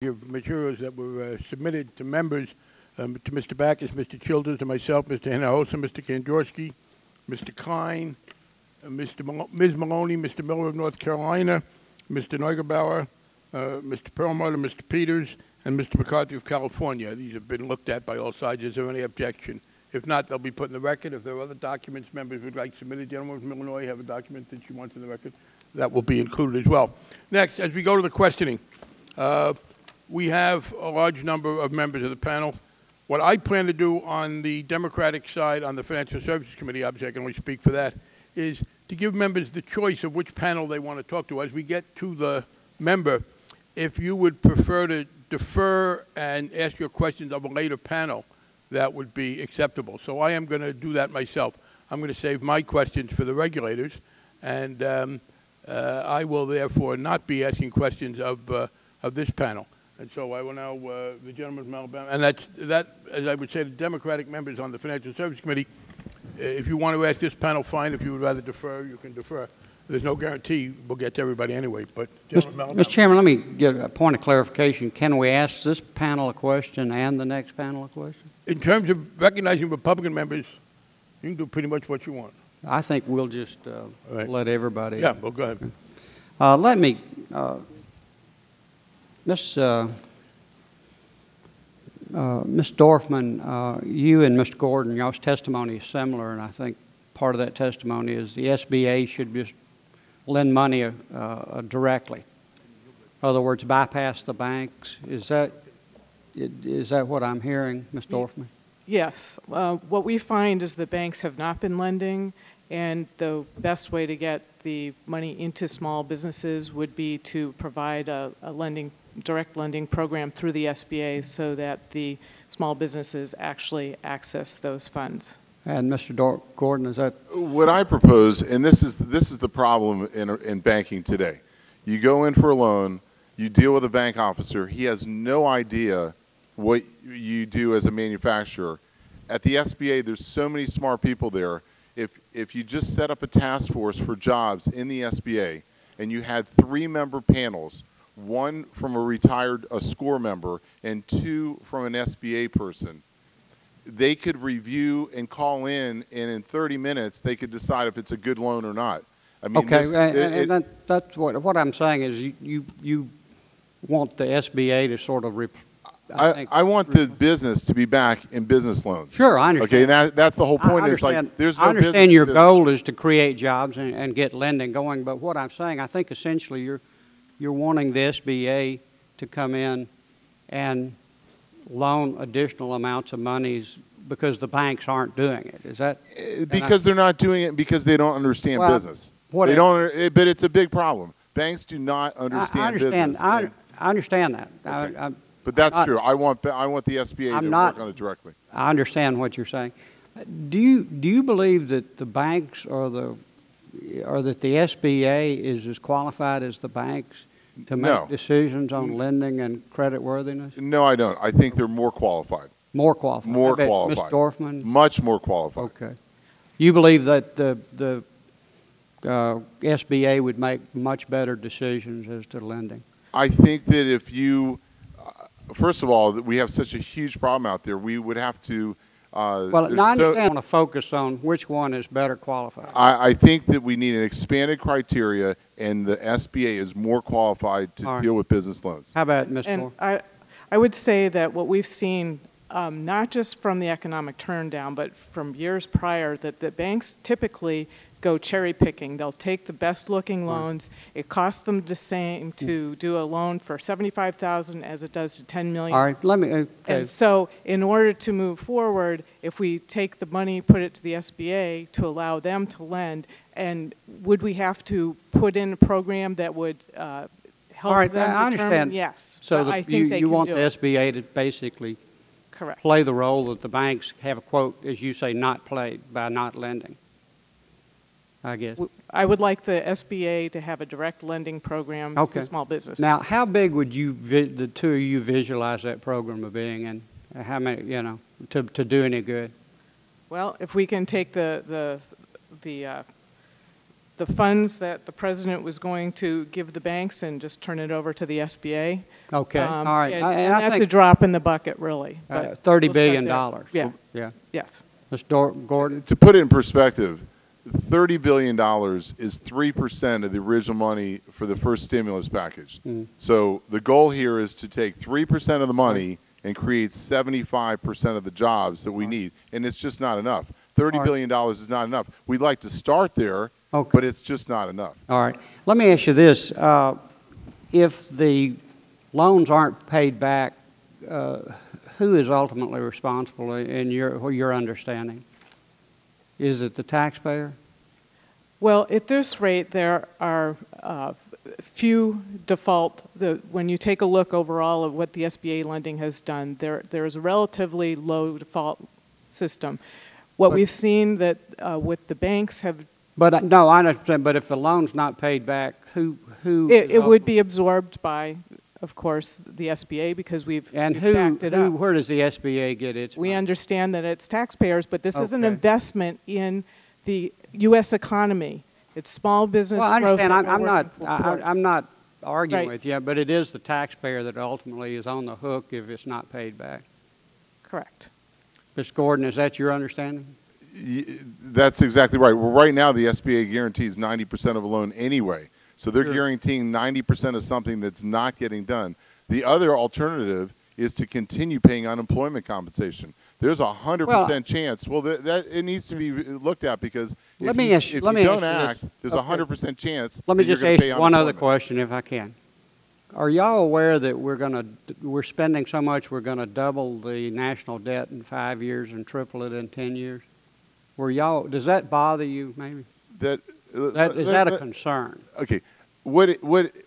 Of materials that were submitted to members, to Mr. Bachus, Mr. Childers, and myself, Mr. Hinojosa, Mr. Kandorski, Mr. Klein, Ms. Maloney, Mr. Miller of North Carolina, Mr. Neugebauer, Mr. Perlmutter, Mr. Peters, and Mr. McCarthy of California. These have been looked at by all sides. Is there any objection? If not, they'll be put in the record. If there are other documents members would like submitted, gentlemen from Illinois have a document that you want in the record, that will be included as well. Next, as we go to the questioning, we have a large number of members of the panel. What I plan to do on the Democratic side, on the Financial Services Committee, obviously I can only speak for that, is to give members the choice of which panel they want to talk to. As we get to the member, if you would prefer to defer and ask your questions of a later panel, that would be acceptable. So I am going to do that myself. I'm going to save my questions for the regulators, and I will therefore not be asking questions of this panel. And so I will now, the gentleman from Alabama, and that, as I would say to Democratic members on the Financial Services Committee, if you want to ask this panel, fine. If you would rather defer, you can defer. There's no guarantee we'll get to everybody anyway. But Mr. Chairman, let me get a point of clarification. Can we ask this panel a question and the next panel a question? In terms of recognizing Republican members, you can do pretty much what you want. I think we'll just let everybody. Yeah, well, go ahead. Let me. Ms. Dorfman, you and Mr. Gordon, y'all's testimony is similar, and I think part of that testimony is the SBA should just lend money directly. In other words, bypass the banks. Is that what I'm hearing, Ms. Dorfman? Yes. What we find is the banks have not been lending, and the best way to get the money into small businesses would be to provide a direct lending program through the SBA so that the small businesses actually access those funds. And Mr. Gordon, is that what I propose? And this is the problem in banking today. You go in for a loan, you deal with a bank officer. He has no idea what you do as a manufacturer. At the SBA, there's so many smart people there. If you just set up a task force for jobs in the SBA and you had 3-member panels, one from a SCORE member and 2 from an SBA person, they could review and call in, and in 30 minutes they could decide if it's a good loan or not. I mean, okay, that's what I'm saying is you want the SBA to sort of I want the business to be back in business loans. Sure, I understand. Okay, and that's the whole point. Is like there's no. I understand your goal is to create jobs and get lending going, but what I'm saying, I think essentially you're wanting the SBA to come in and loan additional amounts of monies because the banks aren't doing it. Is that because they're not doing it because they don't understand business? They don't. But it's a big problem. Banks do not understand business. I understand that. Okay. But that's true. I want the SBA to work on it directly. I understand what you're saying. Do you believe that the banks or that the SBA is as qualified as the banks to make decisions on lending and creditworthiness? No, I don't. I think they're more qualified. More qualified. More qualified. Ms. Dorfman? Much more qualified. Okay. You believe that the SBA would make much better decisions as to lending? I think that if you, first of all, we have such a huge problem out there. We would have to. Well, now I understand. I want to focus on which one is better qualified. I think that we need an expanded criteria, and the SBA is more qualified to deal with business loans. How about Ms. Moore? I would say that what we've seen, not just from the economic turndown, but from years prior, that the banks typically go cherry picking. They'll take the best looking loans. It costs them the same to do a loan for $75,000 as it does to $10 million. All right, let me. Okay. And so, in order to move forward, if we take the money, put it to the SBA to allow them to lend, and would we have to put in a program that would help them determine? I understand. Yes. So I think you want the SBA to basically play the role that the banks have, a quote, as you say, not played by not lending. I guess. I would like the SBA to have a direct lending program for small business. Now, how big would the two of you visualize that program of being, and how many, to do any good? Well, if we can take the the funds that the president was going to give the banks and just turn it over to the SBA. Okay, all right. And, And I that's think a drop in the bucket, really. but $30 we'll start billion. there. Yeah, Yeah. yes. Mr. Gordon? To put it in perspective, $30 billion is 3% of the original money for the first stimulus package. So the goal here is to take 3% of the money and create 75% of the jobs that we need, and it's just not enough. $30 billion is not enough. We'd like to start there, but it's just not enough. All right. Let me ask you this. If the loans aren't paid back, who is ultimately responsible in your understanding? Is it the taxpayer? Well, at this rate, there are few default. When you take a look overall at what the SBA lending has done, there is a relatively low default system. What we've seen that with the banks have. But no, I understand. But if the loan's not paid back, who? It would be absorbed by, of course, the SBA because we've backed it up. Where does the SBA get its money? We understand that it's taxpayers, but this is an Okay. investment in the U.S. economy. It's small business Well, I growth. understand. that we're working towards. I'm not arguing Right. with you, but it is the taxpayer that ultimately is on the hook if it's not paid back. Correct. Ms. Gordon, is that your understanding? That's exactly right. Well, right now the SBA guarantees 90% of a loan anyway. So they're Sure. guaranteeing 90% of something that's not getting done. The other alternative is to continue paying unemployment compensation. There's a 100% chance. Well, that it needs to be looked at because if you don't act, there's a 100% chance. Let me that you're just gonna ask pay you one other unemployment. question, if I can. Are y'all aware that we're spending so much we're going to double the national debt in 5 years and triple it in 10 years? Does that bother you? Maybe is that a concern? Okay. What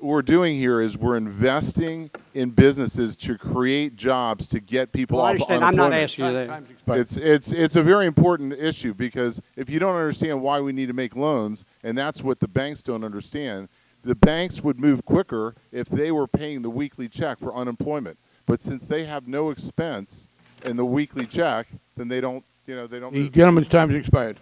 we're doing here is we're investing in businesses to create jobs to get people Well, I off understand. unemployment. I'm not asking you that. It's a very important issue because if you don't understand why we need to make loans, and that's what the banks don't understand, the banks would move quicker if they were paying the weekly check for unemployment. But since they have no expense in the weekly check, then they don't. The gentleman's time has expired.